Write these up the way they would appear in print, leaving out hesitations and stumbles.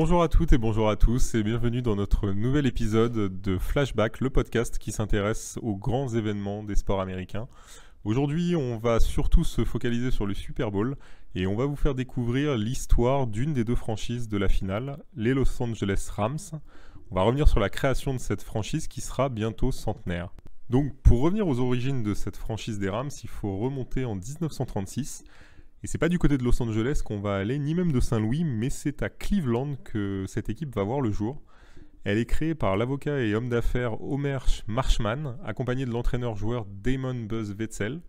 Bonjour à toutes et bonjour à tous et bienvenue dans notre nouvel épisode de Flashback, le podcast qui s'intéresse aux grands événements des sports américains. Aujourd'hui, on va surtout se focaliser sur le Super Bowl et on va vous faire découvrir l'histoire d'une des deux franchises de la finale, les Los Angeles Rams. On va revenir sur la création de cette franchise qui sera bientôt centenaire. Donc pour revenir aux origines de cette franchise des Rams, il faut remonter en 1936. Et c'est pas du côté de Los Angeles qu'on va aller, ni même de Saint-Louis, mais c'est à Cleveland que cette équipe va voir le jour. Elle est créée par l'avocat et homme d'affaires Homer Marshman, accompagné de l'entraîneur-joueur Damon Buzz Wetzel.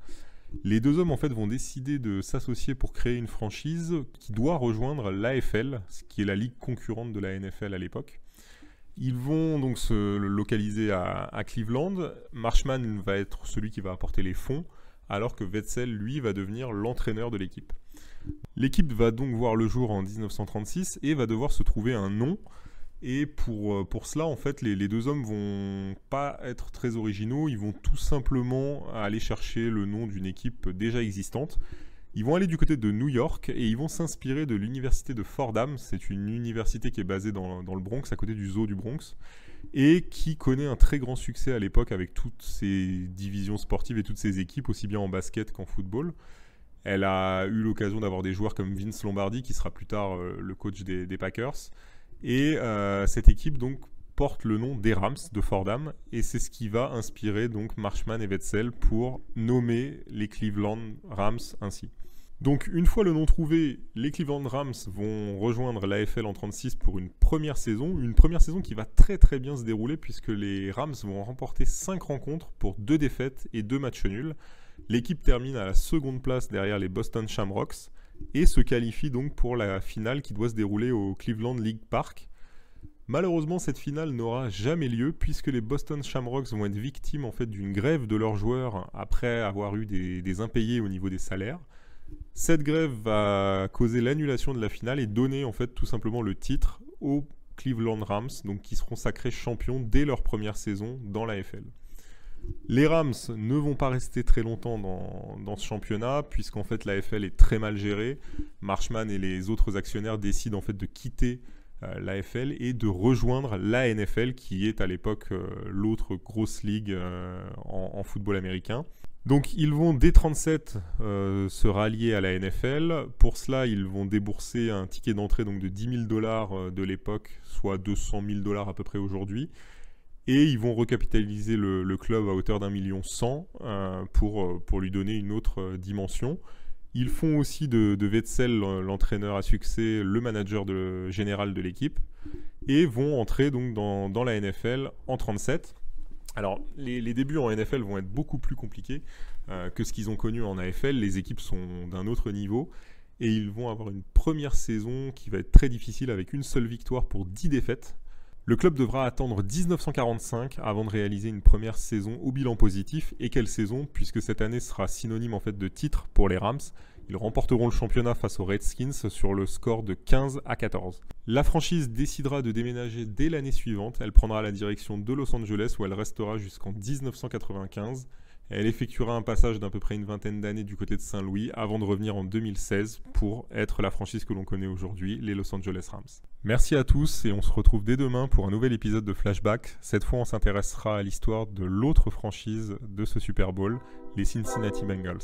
Les deux hommes en fait vont décider de s'associer pour créer une franchise qui doit rejoindre l'AFL, ce qui est la ligue concurrente de la NFL à l'époque. Ils vont donc se localiser à Cleveland. Marshman va être celui qui va apporter les fonds, alors que Wetzel, lui, va devenir l'entraîneur de l'équipe. L'équipe va donc voir le jour en 1936 et va devoir se trouver un nom. Et pour cela, en fait, les deux hommes vont pas être très originaux. Ils vont tout simplement aller chercher le nom d'une équipe déjà existante. Ils vont aller du côté de New York et ils vont s'inspirer de l'université de Fordham. C'est une université qui est basée dans le Bronx, à côté du zoo du Bronx, et qui connaît un très grand succès à l'époque avec toutes ses divisions sportives et toutes ses équipes, aussi bien en basket qu'en football. Elle a eu l'occasion d'avoir des joueurs comme Vince Lombardi, qui sera plus tard le coach des Packers. Et cette équipe donc porte le nom des Rams de Fordham, et c'est ce qui va inspirer donc Marshman et Wetzel pour nommer les Cleveland Rams ainsi. Donc une fois le nom trouvé, les Cleveland Rams vont rejoindre l'AFL en 36 pour une première saison qui va très très bien se dérouler puisque les Rams vont remporter 5 rencontres pour 2 défaites et 2 matchs nuls. L'équipe termine à la seconde place derrière les Boston Shamrocks et se qualifie donc pour la finale qui doit se dérouler au Cleveland League Park. Malheureusement, cette finale n'aura jamais lieu puisque les Boston Shamrocks vont être victimes en fait d'une grève de leurs joueurs après avoir eu des impayés au niveau des salaires. Cette grève va causer l'annulation de la finale et donner en fait tout simplement le titre aux Cleveland Rams, donc qui seront sacrés champions dès leur première saison dans l'AFL. Les Rams ne vont pas rester très longtemps dans ce championnat puisqu'en fait l'AFL est très mal gérée. Marshman et les autres actionnaires décident en fait de quitter l'AFL et de rejoindre la NFL qui est à l'époque l'autre grosse ligue en football américain. Donc ils vont dès 37 se rallier à la NFL. Pour cela, ils vont débourser un ticket d'entrée donc de $10 000 de l'époque, soit $200 000 à peu près aujourd'hui. Et ils vont recapitaliser le club à hauteur d'1,1 million pour lui donner une autre dimension. Ils font aussi de Wetzel, l'entraîneur à succès, le manager général de l'équipe, et vont entrer donc dans la NFL en 37. Alors, les débuts en NFL vont être beaucoup plus compliqués que ce qu'ils ont connu en AFL. Les équipes sont d'un autre niveau et ils vont avoir une première saison qui va être très difficile avec une seule victoire pour 10 défaites. Le club devra attendre 1945 avant de réaliser une première saison au bilan positif. Et quelle saison, puisque cette année sera synonyme en fait de titre pour les Rams. Ils remporteront le championnat face aux Redskins sur le score de 15-14. La franchise décidera de déménager dès l'année suivante. Elle prendra la direction de Los Angeles où elle restera jusqu'en 1995. Elle effectuera un passage d'à peu près une vingtaine d'années du côté de Saint-Louis avant de revenir en 2016 pour être la franchise que l'on connaît aujourd'hui, les Los Angeles Rams. Merci à tous et on se retrouve dès demain pour un nouvel épisode de Flashback. Cette fois, on s'intéressera à l'histoire de l'autre franchise de ce Super Bowl, les Cincinnati Bengals.